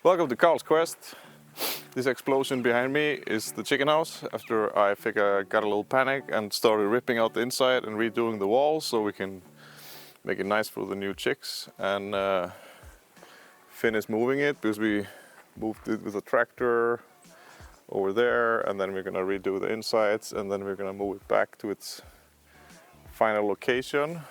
Welcome to Karl's Quest. This explosion behind me is the chicken house. After I think I got a little panic and started ripping out the inside and redoing the walls so we can make it nice for the new chicks and finish moving it, because we moved it with a tractor over there, and then we're gonna redo the insides, and then we're gonna move it back to its final location.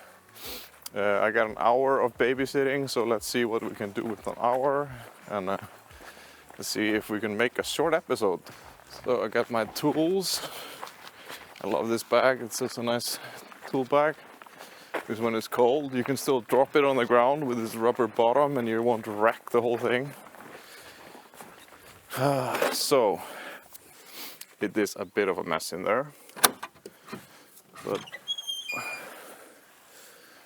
I got an hour of babysitting, so let's see what we can do with an hour, and let's see if we can make a short episode. So I got my tools. I love this bag, it's such a nice tool bag, because when it's cold you can still drop it on the ground with this rubber bottom and you won't wreck the whole thing. So it is a bit of a mess in there, but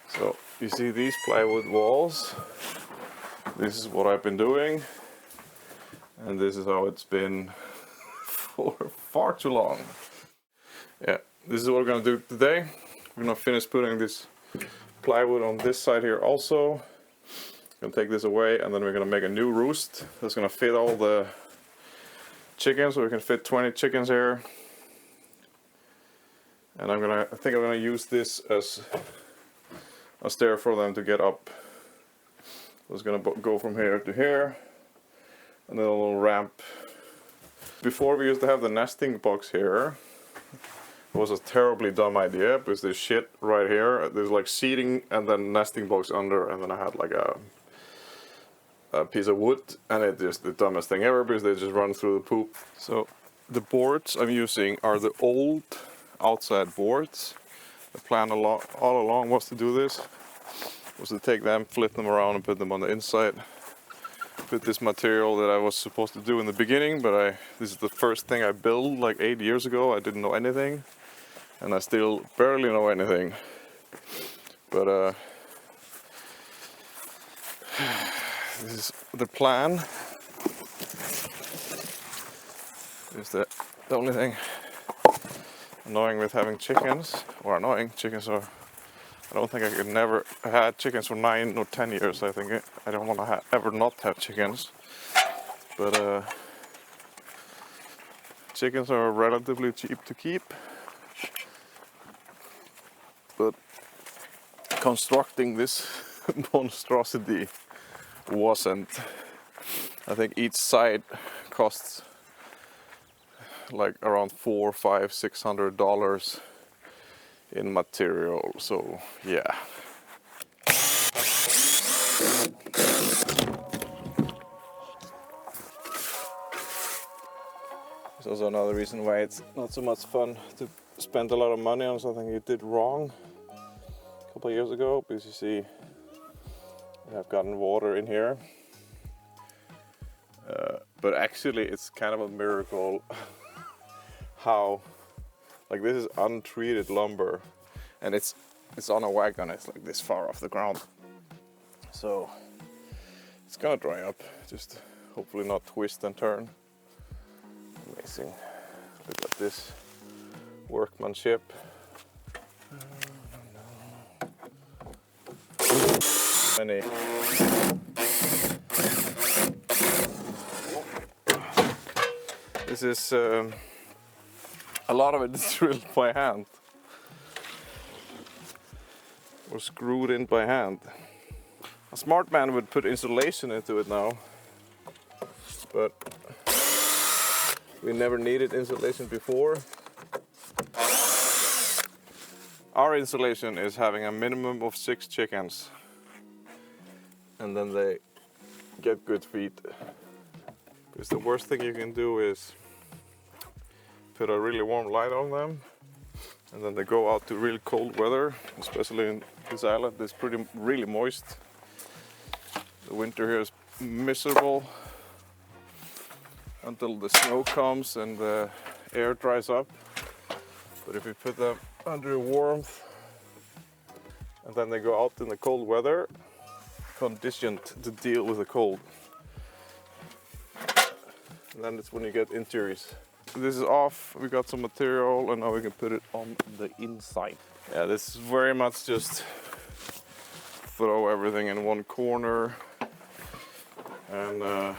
so you see these plywood walls, this is what I've been doing, and this is how it's been for far too long. Yeah, this is what we're gonna do today. We're gonna finish putting this plywood on this side here also. Gonna take this away, and then we're gonna make a new roost that's gonna fit all the chickens, so we can fit 20 chickens here. And I think I'm gonna use this as a stair for them to get up. So it's gonna go from here to here, and then a little ramp. Before we used to have the nesting box here. It was a terribly dumb idea, because there's shit right here. There's like seating and then nesting box under, and then I had like a piece of wood, and it's just the dumbest thing ever because they just run through the poop. So the boards I'm using are the old outside boards. The plan all along was to do this, was to take them, flip them around and put them on the inside. Put this material that I was supposed to do in the beginning, but this is the first thing I built like 8 years ago. I didn't know anything, and I still barely know anything. But this is the plan. Is the only thing annoying with having chickens, or annoying, chickens are, I don't think I could never had chickens for 9 or 10 years. I think I don't want to ever not have chickens. But chickens are relatively cheap to keep. But constructing this monstrosity wasn't. I think each side costs like around $400, $500, $600 in material. So yeah. There's also another reason why it's not so much fun to spend a lot of money on something you did wrong a couple of years ago, because you see I've gotten water in here. But actually it's kind of a miracle how, like, this is untreated lumber, and it's on a wagon. It's like this far off the ground, so it's gonna dry up, just hopefully not twist and turn. Amazing. Look at this workmanship. Many. This is a lot of it is drilled by hand or screwed in by hand. A smart man would put insulation into it now, but we never needed insulation before. Our insulation is having a minimum of 6 chickens, and then they get good feed. Because the worst thing you can do is put a really warm light on them, and then they go out to really cold weather, especially in this island. It's really moist. The winter here is miserable until the snow comes and the air dries up. But if you put them under warmth, and then they go out in the cold weather, conditioned to deal with the cold, and then it's when you get injuries. This is off, we got some material, and now we can put it on the inside. Yeah, this is very much just throw everything in one corner and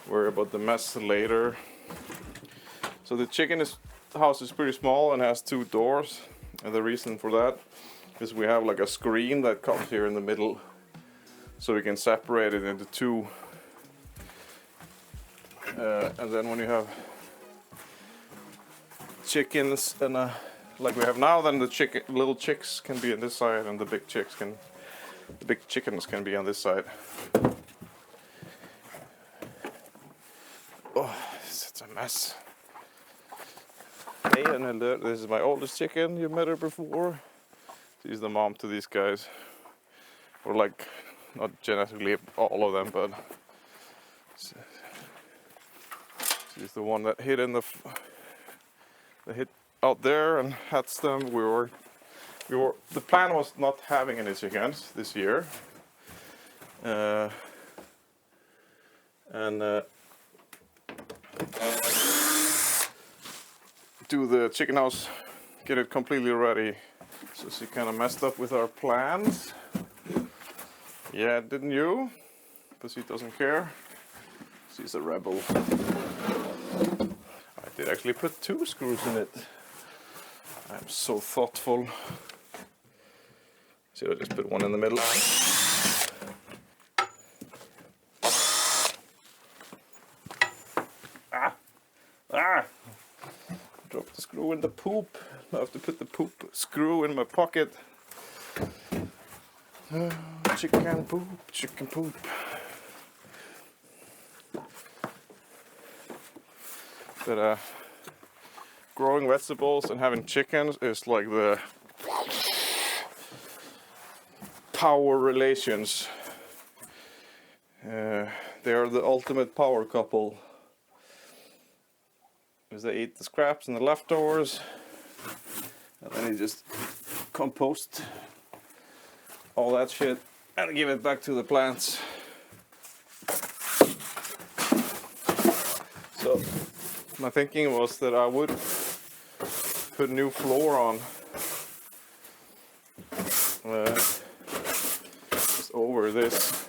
worry about the mess later. So the house is pretty small and has 2 doors, and the reason for that is we have like a screen that comes here in the middle, so we can separate it into 2. And then when you have chickens and like we have now, then the little chicks can be on this side, and the big chickens can be on this side. Oh, it's a mess. Hey, and this is my oldest chicken. You met her before. She's the mom to these guys, or like not genetically all of them, but she's the one that hid in the hid out there and hatched them. The plan was not having any chickens this year, and do the chicken house, get it completely ready. So she kind of messed up with our plans. Yeah, didn't you? But she doesn't care. She's a rebel. I did actually put 2 screws in it. I'm so thoughtful. See, I just put one in the middle. Drop the screw in the poop. I have to put the poop screw in my pocket. Chicken poop, chicken poop. But growing vegetables and having chickens is like the power relations. They are the ultimate power couple. Because they eat the scraps and the leftovers, and then you just compost all that shit and give it back to the plants. So my thinking was that I would put new floor on just over this.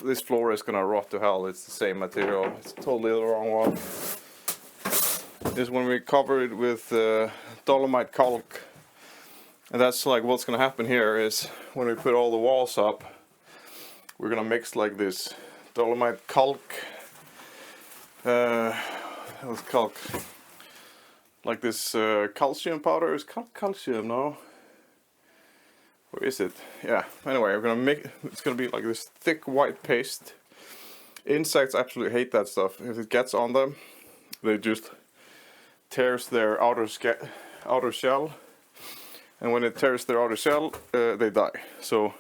This floor is gonna rot to hell. It's the same material. It's totally the wrong one. This one we covered with dolomite calc, and that's like what's gonna happen here is when we put all the walls up, we're gonna mix like this dolomite calc. What's calc? Like this calcium powder. Is calcium? No. Where is it? Yeah, anyway, we're gonna make it's gonna be like this thick white paste. Insects absolutely hate that stuff. If it gets on them, they just tears their outer shell, and when it tears their outer shell, they die. So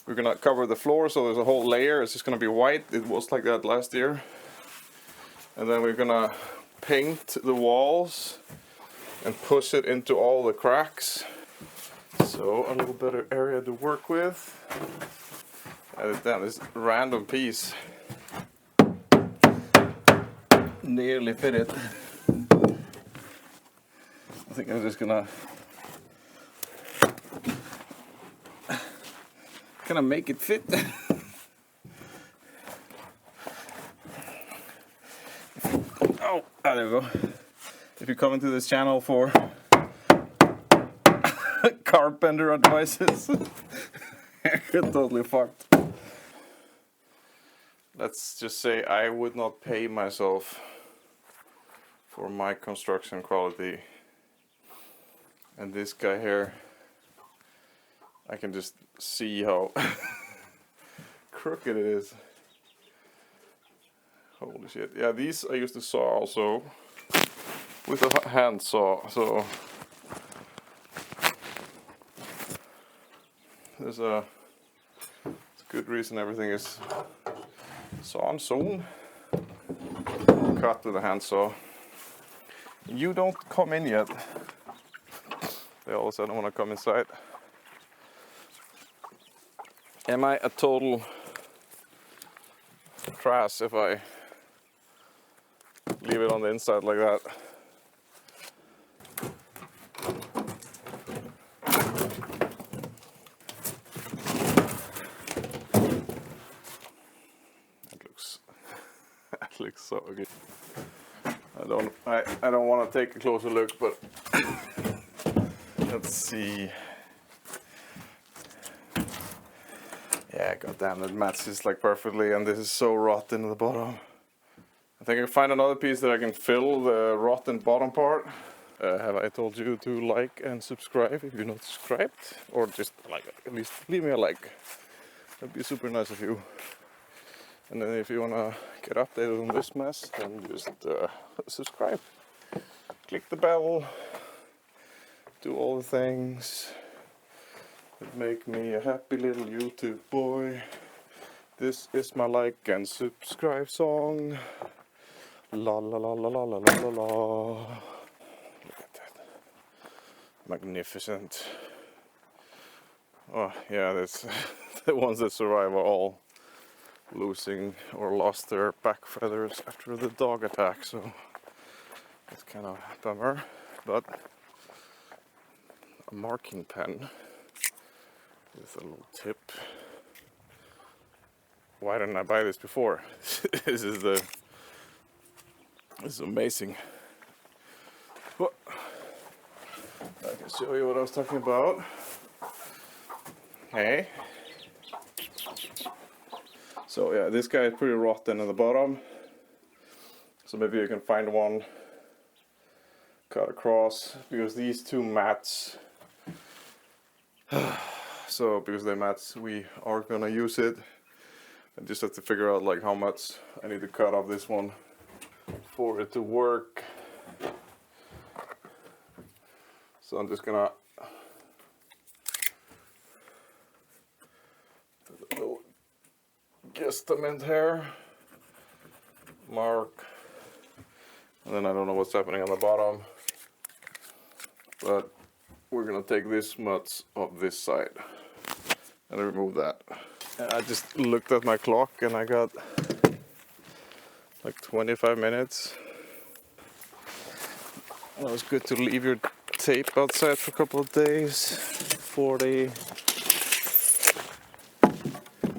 we're gonna cover the floor, so there's a whole layer. It's just gonna be white. It was like that last year, and then we're gonna paint the walls and push it into all the cracks. So a little better area to work with. Damn, this random piece nearly fit it. I think I'm just gonna make it fit. Oh, there we go. If you come into this channel for carpenter advices, you're totally fucked. Let's just say I would not pay myself for my construction quality. And this guy here, I can just see how crooked it is. Holy shit. Yeah, these I used to saw also with a hand saw, so there's a good reason everything is sawn soon. Cut with a handsaw. You don't come in yet. They all of a sudden want to come inside. Am I a total trash if I leave it on the inside like that? Looks so good. I don't want to take a closer look, but let's see. Yeah, goddamn, it matches like perfectly, and this is so rotten at the bottom. I think I can find another piece that I can fill the rotten bottom part. Have I told you to like and subscribe if you're not subscribed? Or just like, at least leave me a like. That'd be super nice of you. And then if you wanna get updated on this mess, then just subscribe. Click the bell. Do all the things that make me a happy little YouTube boy. This is my like and subscribe song. La la la la la la la la. Look at that. Magnificent. Oh yeah, that's the ones that survive are all losing or lost their back feathers after the dog attack, so it's kind of a bummer. But a marking pen with a little tip. Why didn't I buy this before? This is amazing. But I can show you what I was talking about. Hey. So yeah, this guy is pretty rotten in the bottom. So maybe you can find one cut across, because these two mats. So because they mats, we are gonna use it. I just have to figure out like how much I need to cut off this one for it to work. So I'm just gonna put a little guesstimate here, mark, and then I don't know what's happening on the bottom, but we're gonna take this much of this side and remove that. And I just looked at my clock and I got like 25 minutes. Well, it's good to leave your tape outside for a couple of days. 40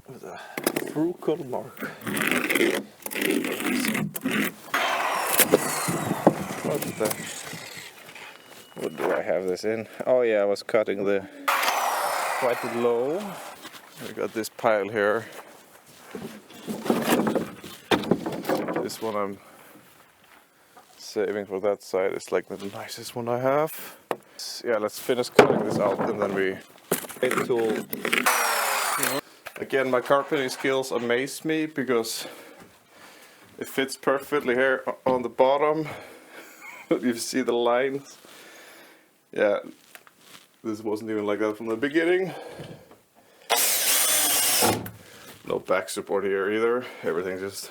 with a frugal mark. What do I have this in? Oh yeah, I was cutting the quite low. We got this pile here. This one I'm saving for that side. It's like the nicest one I have. Yeah, let's finish cutting this out and then we tool. Again, my carpeting skills amaze me because it fits perfectly here on the bottom. You see the lines. Yeah, this wasn't even like that from the beginning. No back support here either. Everything's just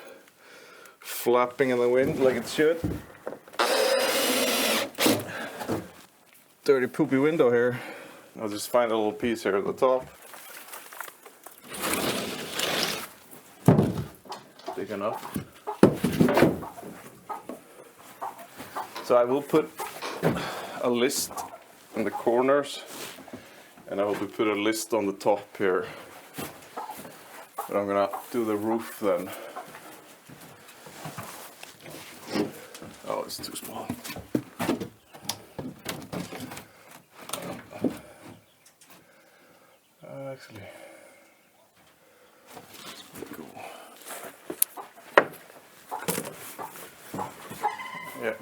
flapping in the wind like it should. Dirty poopy window here. I'll just find a little piece here at the top. Big enough. So I will put a list in the corners, and I will put a list on the top here. But I'm gonna do the roof then. Oh, it's too small. Actually, it's pretty cool. Yeah,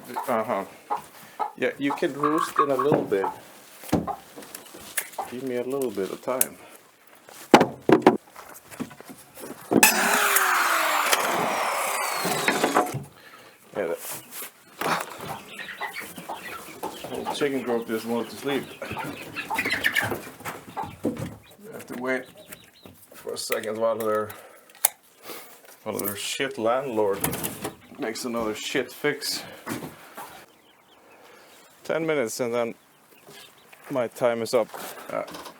yeah, you can roost in a little bit. Give me a little bit of time. Yeah, that little chicken croak just wanted to sleep. We have to wait for a second while their shit landlord makes another shit fix. 10 minutes and then my time is up.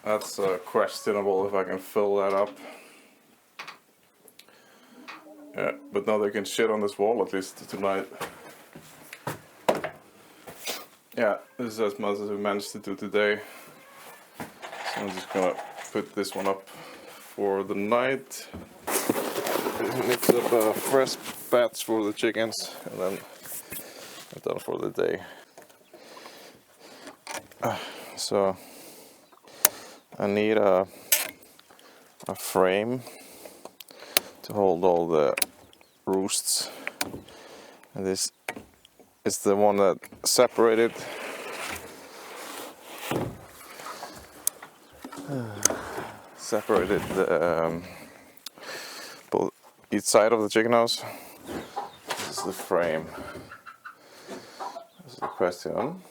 That's questionable if I can fill that up. Yeah, but now they can shit on this wall at least tonight. Yeah, this is as much as we managed to do today. So I'm just gonna put this one up for the night. mix up a fresh batch for the chickens, and then I'm done for the day. So I need a frame to hold all the roosts, and this is the one that separated the both each side of the chicken house. This is the frame. This is the question.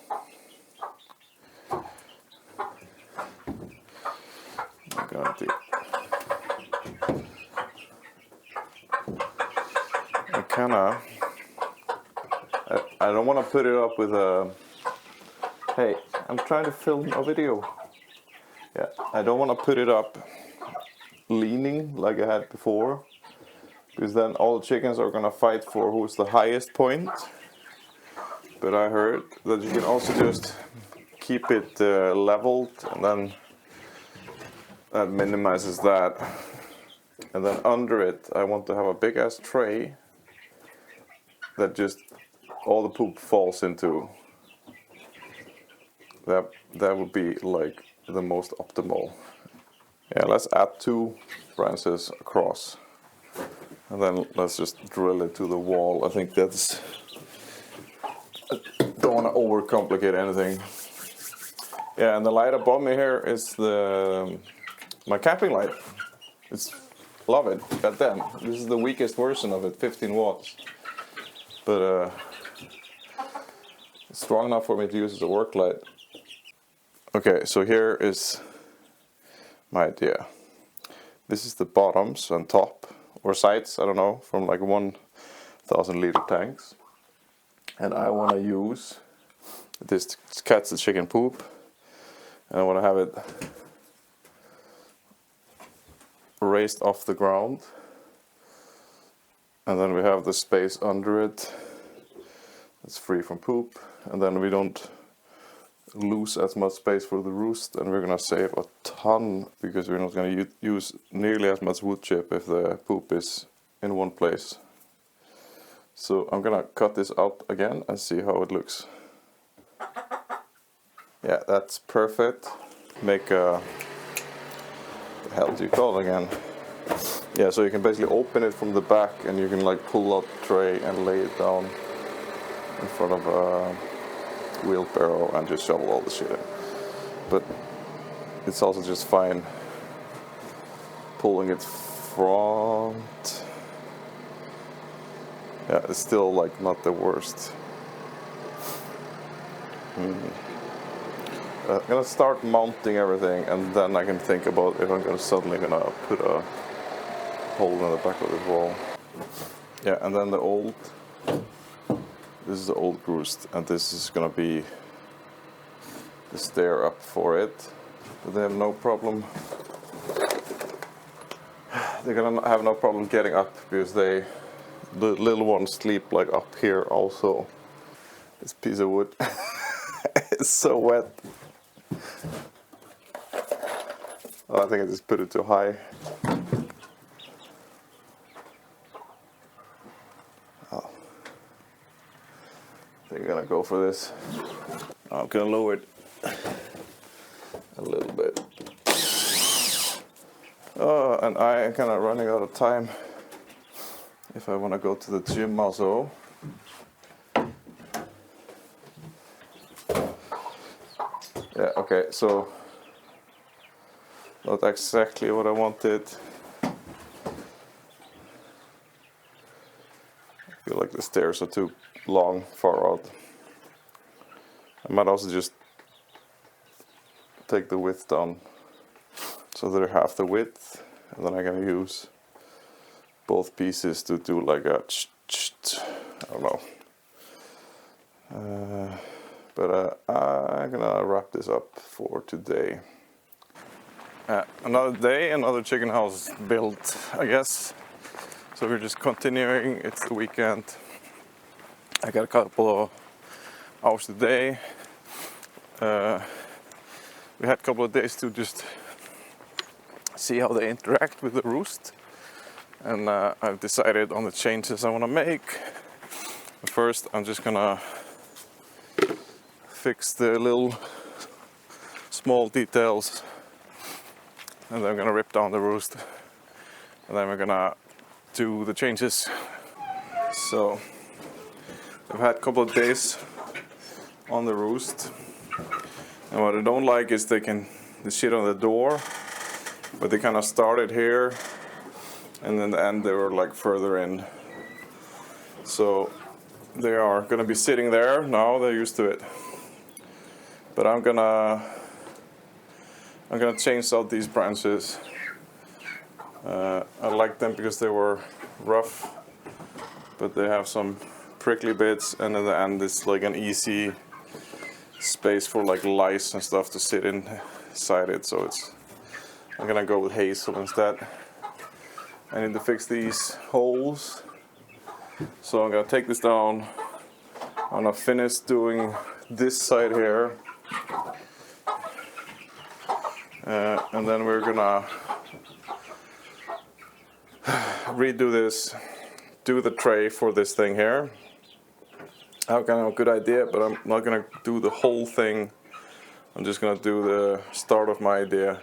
I'm gonna do. I don't want to put it up with a. Hey, I'm trying to film a video. Yeah, I don't want to put it up leaning like I had before, because then all the chickens are gonna fight for who's the highest point. But I heard that you can also just keep it leveled, and then that minimizes that. And then under it, I want to have a big ass tray that just all the poop falls into. That would be like the most optimal. Yeah, let's add 2 branches across, and then let's just drill it to the wall. I think that's. I don't want to overcomplicate anything. Yeah, and the light above me here is my camping light. Love it. God damn, this is the weakest version of it, 15 watts. But it's strong enough for me to use as a work light. Okay, so here is my idea. This is the bottoms and top, or sides, I don't know, from like 1,000 liter tanks. And I want to use this to catch the chicken poop. And I want to have it raised off the ground. And then we have the space under it. It's free from poop. And then we don't lose as much space for the roost, and we're gonna save a ton because we're not gonna use nearly as much wood chip if the poop is in one place. So I'm gonna cut this out again and see how it looks. Yeah, that's perfect. Make a, what the hell do you call it again? Yeah, so you can basically open it from the back, and you can like pull out the tray and lay it down in front of a wheelbarrow and just shovel all the shit in. But it's also just fine pulling it front. Yeah, it's still like not the worst. I'm gonna start mounting everything, and then I can think about if I'm suddenly gonna put a hole in the back of the wall. Yeah, and then this is the old roost, and this is gonna be the stair up for it. But they have no problem. They're gonna have no problem getting up because the little ones sleep like up here also. This piece of wood is so wet. Oh, I think I just put it too high. Oh. I think I'm gonna go for this. I'm gonna lower it a little bit. Oh, and I am kind of running out of time if I want to go to the gym also. Yeah, okay, so not exactly what I wanted. I feel like the stairs are too long, far out. I might also just take the width down so they're half the width, and then I can use both pieces to do like a I don't know. But I'm gonna wrap this up for today. Another day, another chicken house built, I guess. So we're just continuing. It's the weekend. I got a couple of hours today. We had a couple of days to just see how they interact with the roost. and I've decided on the changes I want to make. First, I'm just gonna fix the little small details, and then I'm gonna rip down the roost, and then we're gonna do the changes. So I've had a couple of days on the roost, and what I don't like is the shit on the door, but they kind of started here, and in the end they were like further in. So they are gonna be sitting there now. They're used to it, but I'm gonna change out these branches. I like them because they were rough, but they have some prickly bits, and in the end it's like an easy space for like lice and stuff to sit inside it. So I'm gonna go with hazel instead. I need to fix these holes, so I'm gonna take this down. I'm gonna finish doing this side here, and then we're gonna redo this, do the tray for this thing here. I have kind of a good idea, but I'm not gonna do the whole thing. I'm just gonna do the start of my idea.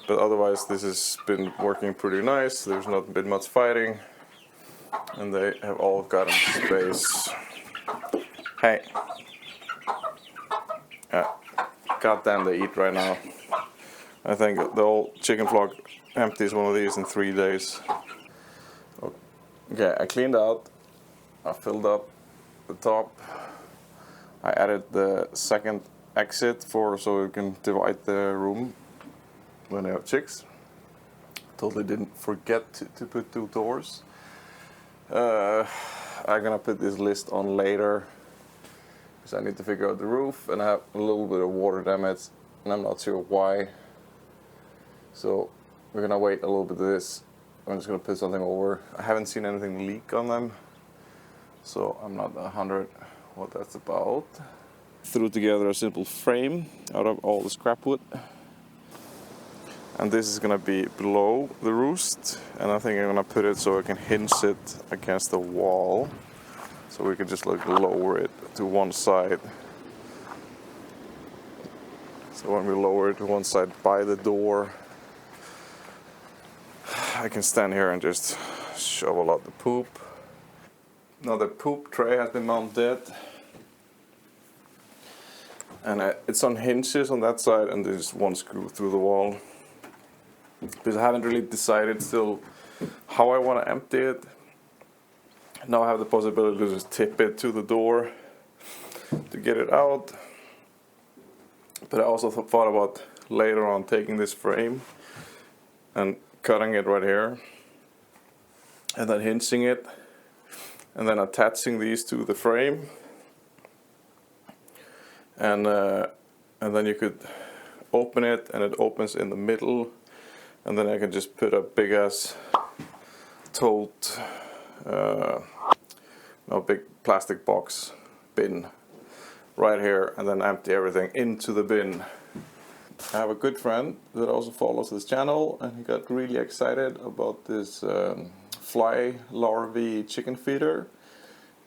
But otherwise this has been working pretty nice. There's not been much fighting, and they have all gotten space. Hey. Yeah. Goddamn, they eat right now. I think the whole chicken flock empties one of these in 3 days. Okay, I cleaned out. I filled up the top. I added the second exit so you can divide the room when you have chicks. Totally didn't forget to put 2 doors. I'm gonna put this list on later because I need to figure out the roof, and I have a little bit of water damage and I'm not sure why. So we're gonna wait a little bit of this. I'm just gonna put something over. I haven't seen anything leak on them, so I'm not 100 what that's about. Threw together a simple frame out of all the scrap wood, and this is gonna be below the roost, and I think I'm gonna put it so I can hinge it against the wall, so we can just like lower it to one side. So when we lower it to one side by the door, I can stand here and just shovel out the poop. Now the poop tray has been mounted, and it's on hinges on that side, and there's one screw through the wall. Because I haven't really decided still how I want to empty it. Now I have the possibility to just tip it to the door to get it out. But I also thought about later on taking this frame and cutting it right here, and then hinging it, and then attaching these to the frame, and then you could open it, and it opens in the middle, and then I can just put a big ass tote, big plastic box bin right here, and then empty everything into the bin. I have a good friend that also follows this channel, and he got really excited about this fly larvae chicken feeder,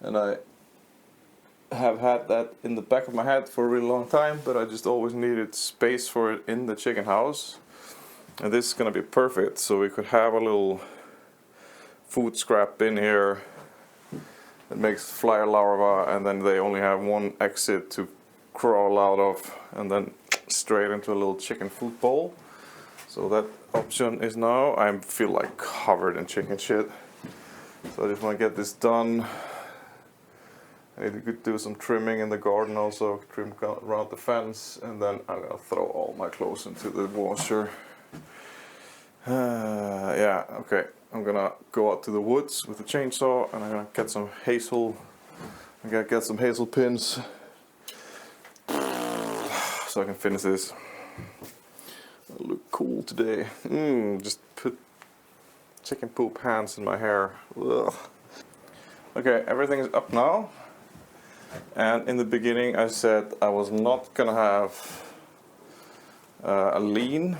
and I have had that in the back of my head for a really long time, but I just always needed space for it in the chicken house, and this is gonna be perfect. So we could have a little food scrap bin here that makes fly larvae, and then they only have one exit to crawl out of, and then straight into a little chicken food bowl. So that option is now. I feel like covered in chicken shit, so I just want to get this done. I need to do some trimming in the garden also, trim around the fence, and then I'm gonna throw all my clothes into the washer. Yeah, okay. I'm gonna go out to the woods with the chainsaw, and I'm gonna get some hazel. I'm gonna get some hazel pins so I can finish this. I look cool today. Just put chicken poop hands in my hair. Ugh. Okay, everything is up now. And in the beginning I said I was not gonna have a lean,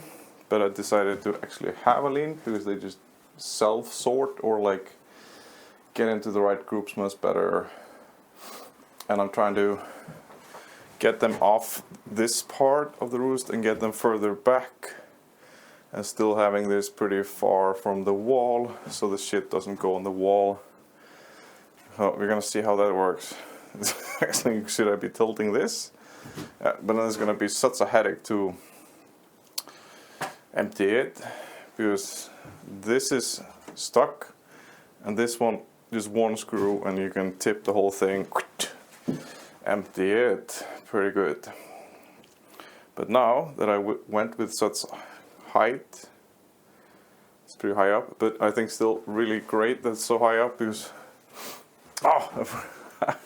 but I decided to actually have a lean because they just self-sort or like get into the right groups much better. And I'm trying to get them off this part of the roost and get them further back, and still having this pretty far from the wall so the shit doesn't go on the wall. We're gonna see how that works. Actually, should I be tilting this? But then it's gonna be such a headache to empty it, because this is stuck and this one, just one screw, and you can tip the whole thing, empty it, pretty good. But now that I went with such height, it's pretty high up, but I think still really great that it's so high up, because I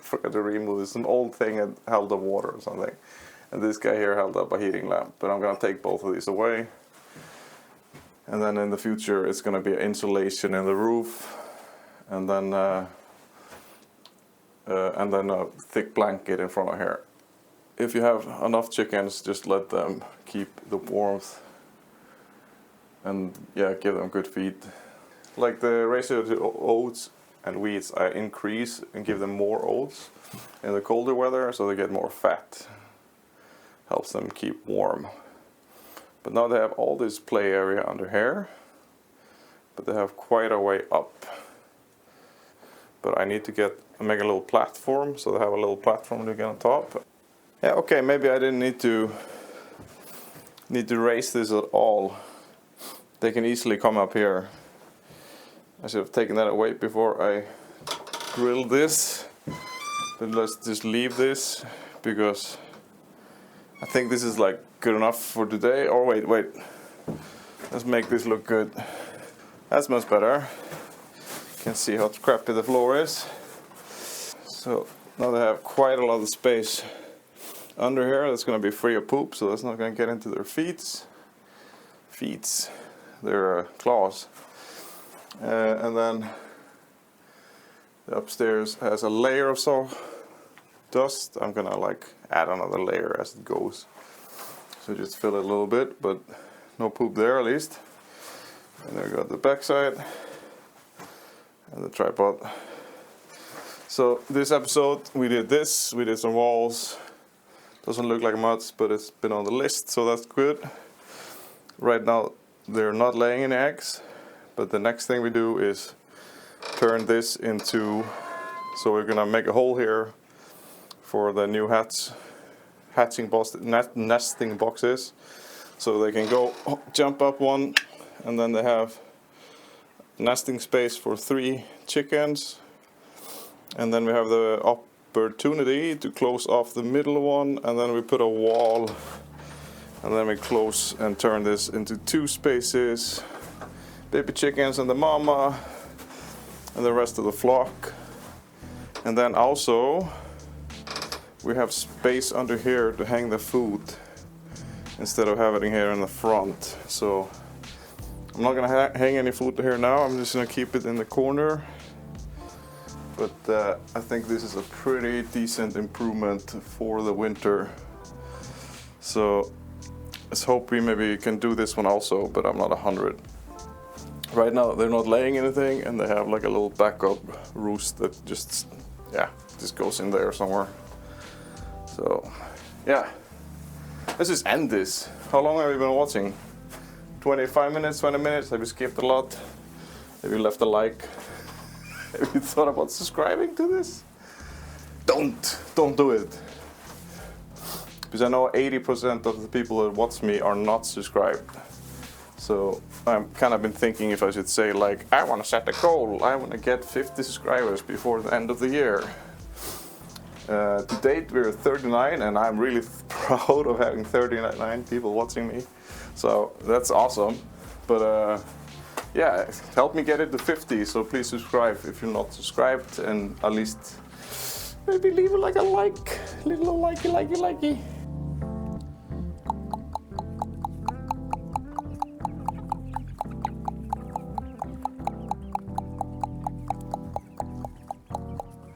forgot to remove this. Some old thing that held up water or something, and this guy here held up a heating lamp. But I'm gonna take both of these away, and then in the future it's gonna be insulation in the roof, and then a thick blanket in front of here. If you have enough chickens, just let them keep the warmth, and yeah, give them good feed. Like the ratio to oats and wheats, I increase and give them more oats in the colder weather so they get more fat. Helps them keep warm. But now they have all this play area under here, but they have quite a way up. But I need to make a little platform, so they have a little platform to get on top. Yeah, okay, maybe I didn't need to raise this at all. They can easily come up here. I should have taken that away before I grilled this. But let's just leave this, because I think this is like good enough for today. Or wait. Let's make this look good. That's much better. You can see how crappy the floor is. So now they have quite a lot of space under here. That's going to be free of poop, so that's not going to get into their their claws. And then the upstairs has a layer of sawdust. I'm gonna like add another layer as it goes. So just fill it a little bit, but no poop there at least. And there we got the backside and the tripod. So this episode we did this, we did some walls. Doesn't look like much, but it's been on the list, so that's good. Right now they're not laying any eggs, but the next thing we do is turn this into, so we're gonna make a hole here for the new nesting boxes, so they can go jump up one, and then they have nesting space for 3 chickens, and then we have the opportunity to close off the middle one, and then we put a wall, and then we close and turn this into 2 spaces, baby chickens and the mama and the rest of the flock. And then also we have space under here to hang the food instead of having it here in the front. So I'm not gonna hang any food here now, I'm just gonna keep it in the corner. But I think this is a pretty decent improvement for the winter. So let's hope we maybe can do this one also, but I'm not 100. Right now they're not laying anything, and they have like a little backup roost that just goes in there somewhere. So yeah, let's just end this. How long have you been watching? 25 minutes, 20 minutes? Have you skipped a lot? Have you left a like? Have you thought about subscribing to this? Don't do it. Because I know 80% of the people that watch me are not subscribed. So I've kind of been thinking if I should say like, I want to set a goal. I want to get 50 subscribers before the end of the year. To date we're 39, and I'm really proud of having 39 people watching me. So that's awesome. But yeah, help me get it to 50. So please subscribe if you're not subscribed, and at least maybe leave it like a like, little likey.